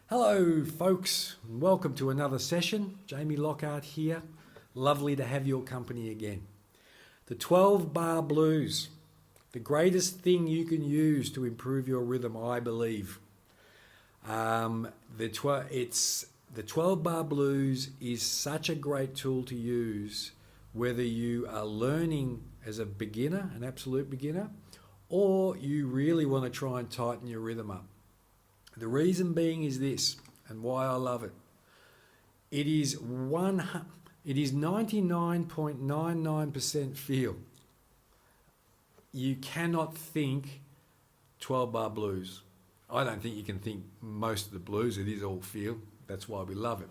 Hello folks, and welcome to another session. Jamie Lockhart here. Lovely to have your company again. The 12 bar blues, the greatest thing you can use to improve your rhythm, I believe. The 12 bar blues is such a great tool to use whether you are learning as a beginner, an absolute beginner, or you really want to try and tighten your rhythm up. The reason being is this, and why I love it. It is 99.99% feel. You cannot think 12 bar blues. I don't think you can think most of the blues. It is all feel. That's why we love it.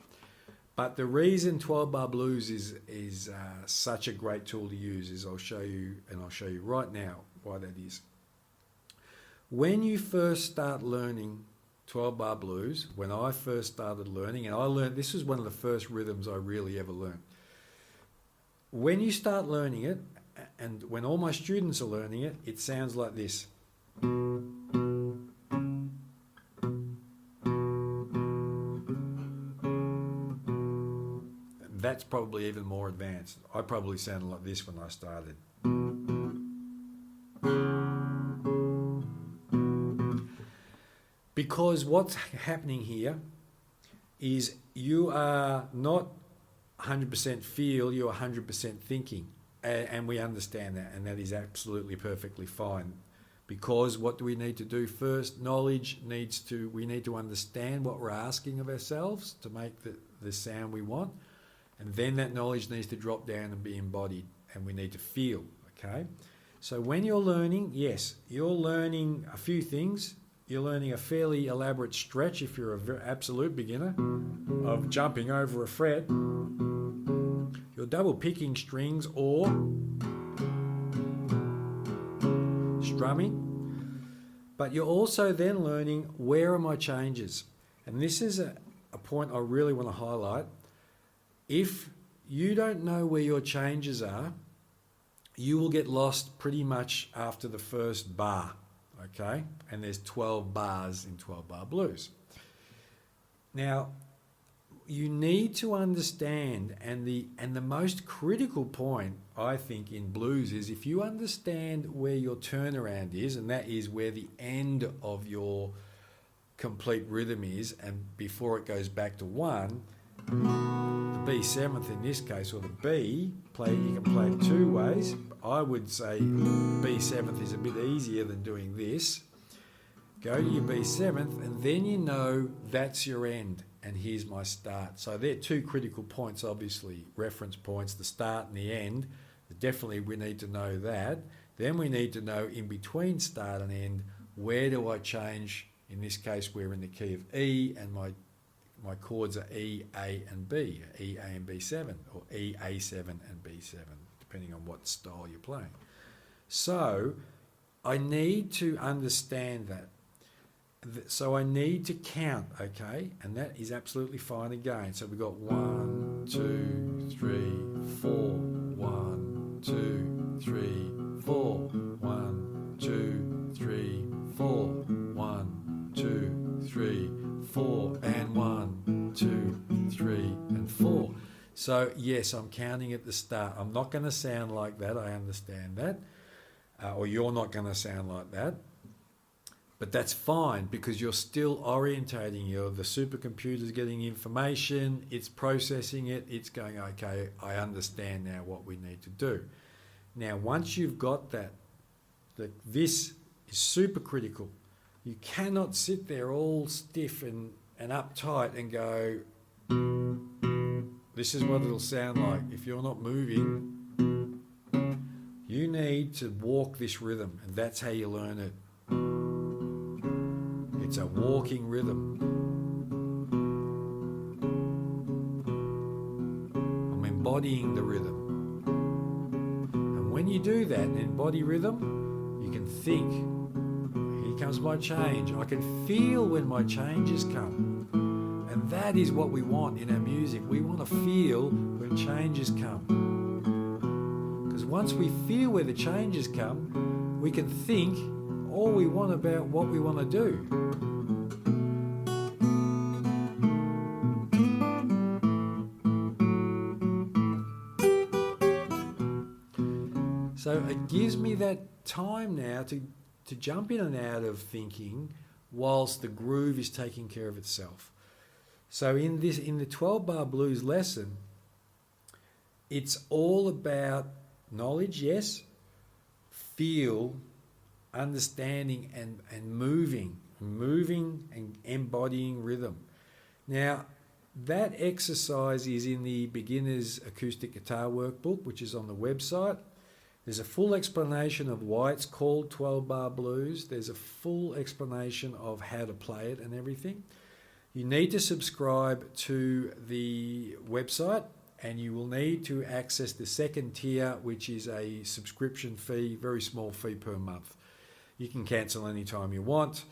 But the reason 12 bar blues is such a great tool to use is I'll show you right now why that is. When you first start learning 12 bar blues, when I first started learning, and I learned, this was one of the first rhythms I really ever learned. When you start learning it, and when all my students are learning it, it sounds like this. That's probably even more advanced. I probably sounded like this when I started. Because what's happening here is you are not 100% feel, you're 100% thinking. And we understand that, and that is absolutely perfectly fine. Because what do we need to do first? We need to understand what we're asking of ourselves to make the sound we want. And then that knowledge needs to drop down and be embodied, and we need to feel, okay? So when you're learning, yes, you're learning a few things. You're learning a fairly elaborate stretch if you're an absolute beginner of jumping over a fret. You're double picking strings or strumming. But you're also then learning where are my changes. And this is a point I really want to highlight. If you don't know where your changes are, you will get lost pretty much after the first bar. Okay, and there's 12 bars in 12 bar blues. Now, you need to understand, and the most critical point I think in blues is if you understand where your turnaround is, and that is where the end of your complete rhythm is, and before it goes back to one, the B7th in this case, or the B, you can play it two ways. I would say B7th is a bit easier than doing this. Go to your B7th, and then you know that's your end, and here's my start. So they're two critical points, obviously, reference points, the start and the end. Definitely we need to know that. Then we need to know in between start and end, where do I change? In this case, we're in the key of E, and my chords are E, A, and B, E, A, and B7, or E, A7, and B7, depending on what style you're playing. So I need to understand that. So I need to count, okay? And that is absolutely fine again. So we've got 1, 2, 3, 4, 1, 2, 3, 4, 1, 2, 3, 4, 1, 2, 3, 4, and 1, 2, 3, and 4. So yes, I'm counting at the start. I'm not going to sound like that, I understand that. Or you're not going to sound like that. But that's fine because you're still orientating. The supercomputer's getting information, it's processing it, it's going, okay, I understand now what we need to do. Now, once you've got that, this is super critical. You cannot sit there all stiff and uptight and go, this is what it'll sound like. If you're not moving, You need to walk this rhythm, and that's how you learn it. It's a walking rhythm. I'm embodying the rhythm. And when you do that and embody rhythm, you can think, here comes my change. I can feel when my changes come. And that is what we want in our music. We want to feel when changes come. Because once we feel where the changes come, we can think all we want about what we want to do. So it gives me that time now to jump in and out of thinking whilst the groove is taking care of itself. So in the 12-bar blues lesson, it's all about knowledge, yes, feel, understanding and moving and embodying rhythm. Now, that exercise is in the Beginner's Acoustic Guitar Workbook, which is on the website. There's a full explanation of why it's called 12-bar blues. There's a full explanation of how to play it and everything. You need to subscribe to the website, and you will need to access the second tier, which is a subscription fee, very small fee per month. You can cancel anytime you want,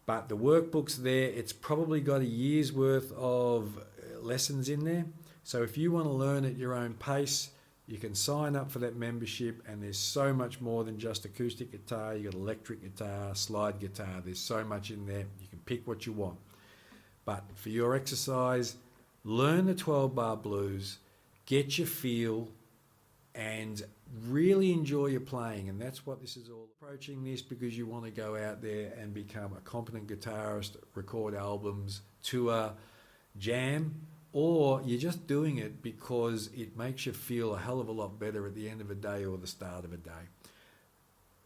but the workbook's there. It's probably got a year's worth of lessons in there. So if you want to learn at your own pace, you can sign up for that membership, and there's so much more than just acoustic guitar. You got electric guitar, slide guitar. There's so much in there. You can pick what you want. But for your exercise, learn the 12-bar blues, get your feel, and really enjoy your playing. And that's what this is all. Approaching this because you want to go out there and become a competent guitarist, record albums, tour, jam, or you're just doing it because it makes you feel a hell of a lot better at the end of a day or the start of a day.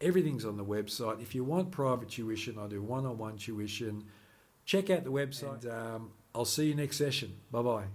Everything's on the website. If you want private tuition, I do one-on-one tuition. Check out the website. And, I'll see you next session. Bye-bye.